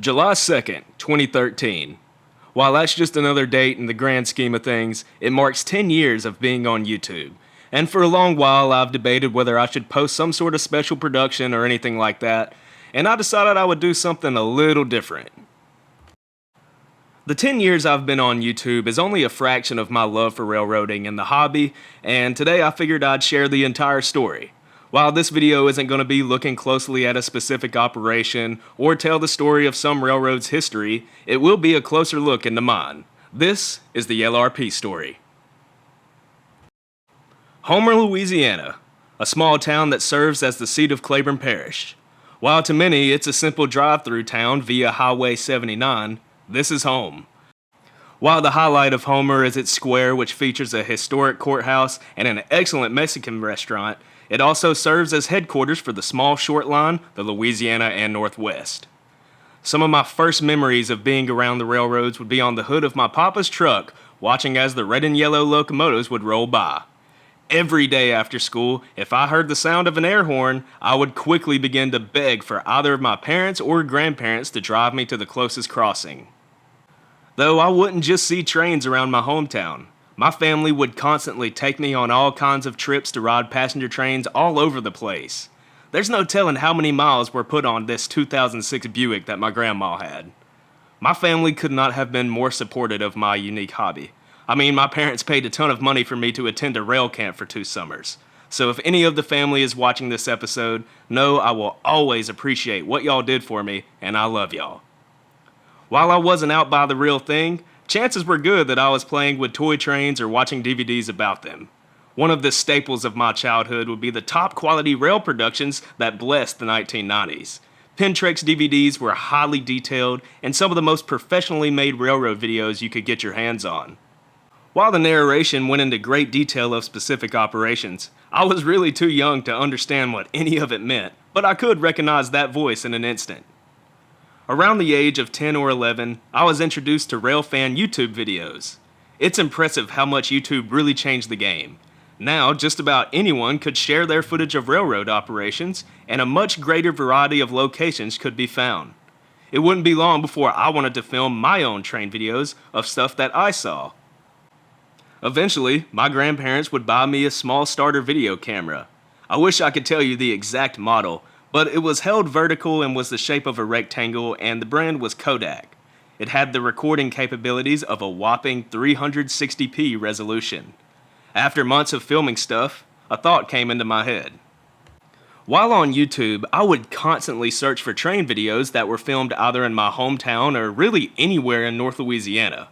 July 2nd, 2013. While that's just another date in the grand scheme of things, it marks 10 years of being on YouTube. And for a long while I've debated whether I should post some sort of special production or anything like that, and I decided I would do something a little different. The 10 years I've been on YouTube is only a fraction of my love for railroading and the hobby, and today I figured I'd share the entire story. While this video isn't going to be looking closely at a specific operation or tell the story of some railroad's history, it will be a closer look into mine. This is the LRP story. Homer, Louisiana, a small town that serves as the seat of Claiborne Parish. While to many it's a simple drive-through town via Highway 79, this is home. While the highlight of Homer is its square, which features a historic courthouse and an excellent Mexican restaurant, it also serves as headquarters for the small short line, the Louisiana and Northwest. Some of my first memories of being around the railroads would be on the hood of my papa's truck, watching as the red and yellow locomotives would roll by. Every day after school, if I heard the sound of an air horn, I would quickly begin to beg for either of my parents or grandparents to drive me to the closest crossing. Though I wouldn't just see trains around my hometown. My family would constantly take me on all kinds of trips to ride passenger trains all over the place. There's no telling how many miles were put on this 2006 Buick that my grandma had. My family could not have been more supportive of my unique hobby. I mean, my parents paid a ton of money for me to attend a rail camp for 2 summers. So if any of the family is watching this episode, know I will always appreciate what y'all did for me, and I love y'all. While I wasn't out by the real thing, chances were good that I was playing with toy trains or watching DVDs about them. One of the staples of my childhood would be the top quality rail productions that blessed the 1990s. Pentrex DVDs were highly detailed and some of the most professionally made railroad videos you could get your hands on. While the narration went into great detail of specific operations, I was really too young to understand what any of it meant, but I could recognize that voice in an instant. Around the age of 10 or 11, I was introduced to railfan YouTube videos. It's impressive how much YouTube really changed the game. Now, just about anyone could share their footage of railroad operations, and a much greater variety of locations could be found. It wouldn't be long before I wanted to film my own train videos of stuff that I saw. Eventually, my grandparents would buy me a small starter video camera. I wish I could tell you the exact model, but it was held vertical and was the shape of a rectangle, and the brand was Kodak. It had the recording capabilities of a whopping 360p resolution. After months of filming stuff, a thought came into my head. While on YouTube, I would constantly search for train videos that were filmed either in my hometown or really anywhere in North Louisiana.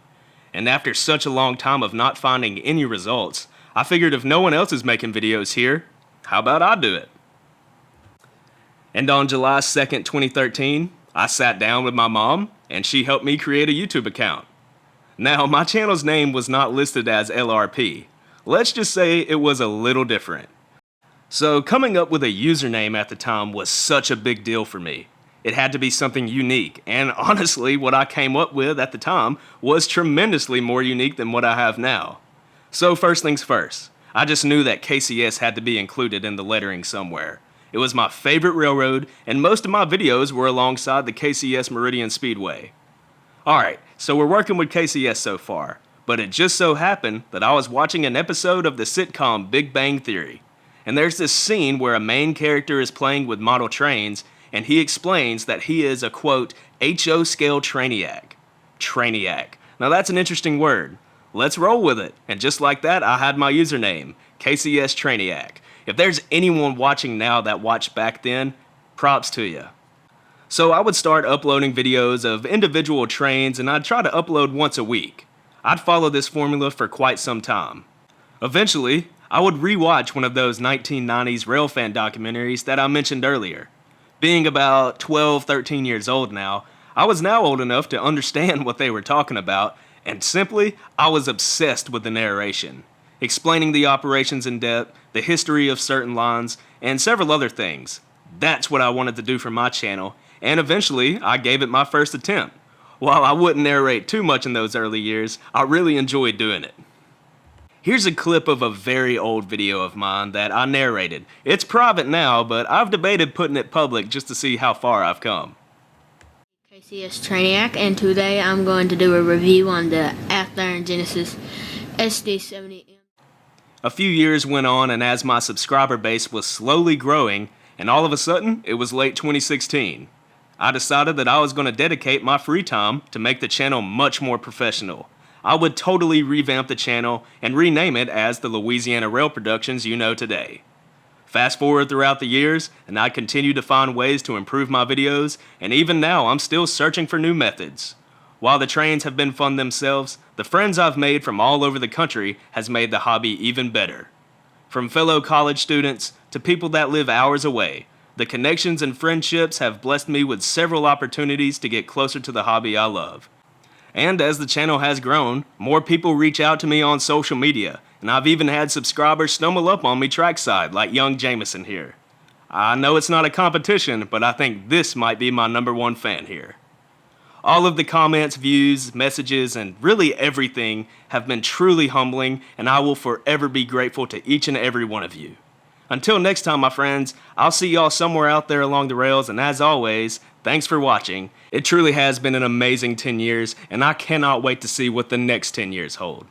And after such a long time of not finding any results, I figured if no one else is making videos here, how about I do it? And on July 2nd, 2013, I sat down with my mom and she helped me create a YouTube account. Now, my channel's name was not listed as LRP. Let's just say it was a little different. So coming up with a username at the time was such a big deal for me. It had to be something unique, and honestly, what I came up with at the time was tremendously more unique than what I have now. So first things first, I just knew that KCS had to be included in the lettering somewhere. It was my favorite railroad, and most of my videos were alongside the KCS Meridian Speedway. Alright, so we're working with KCS so far, but it just so happened that I was watching an episode of the sitcom Big Bang Theory. And there's this scene where a main character is playing with model trains, and he explains that he is a, quote, HO scale trainiac. Trainiac. Now that's an interesting word. Let's roll with it. And just like that, I had my username, KCS Trainiac. If there's anyone watching now that watched back then, props to you. So I would start uploading videos of individual trains, and I'd try to upload once a week. I'd follow this formula for quite some time. Eventually, I would rewatch one of those 1990s railfan documentaries that I mentioned earlier. Being about 12, 13 years old now, I was now old enough to understand what they were talking about, and simply, I was obsessed with the narration, explaining the operations in depth, the history of certain lines, and several other things. That's what I wanted to do for my channel, and eventually, I gave it my first attempt. While I wouldn't narrate too much in those early years, I really enjoyed doing it. Here's a clip of a very old video of mine that I narrated. It's private now, but I've debated putting it public just to see how far I've come. ACS Trainiac, and today I'm going to do a review on the Athlon Genesis SD70M. A few years went on, and as my subscriber base was slowly growing, and all of a sudden, it was late 2016. I decided that I was going to dedicate my free time to make the channel much more professional. I would totally revamp the channel and rename it as the Louisiana Rail Productions you know today. Fast forward throughout the years, and I continue to find ways to improve my videos, and even now I'm still searching for new methods. While the trains have been fun themselves, the friends I've made from all over the country has made the hobby even better. From fellow college students to people that live hours away, the connections and friendships have blessed me with several opportunities to get closer to the hobby I love. And as the channel has grown, more people reach out to me on social media, and I've even had subscribers stumble up on me trackside like young Jameson here. I know it's not a competition, but I think this might be my #1 fan here. All of the comments, views, messages, and really everything have been truly humbling, and I will forever be grateful to each and every one of you. Until next time, my friends, I'll see y'all somewhere out there along the rails, and as always, thanks for watching. It truly has been an amazing 10 years, and I cannot wait to see what the next 10 years hold.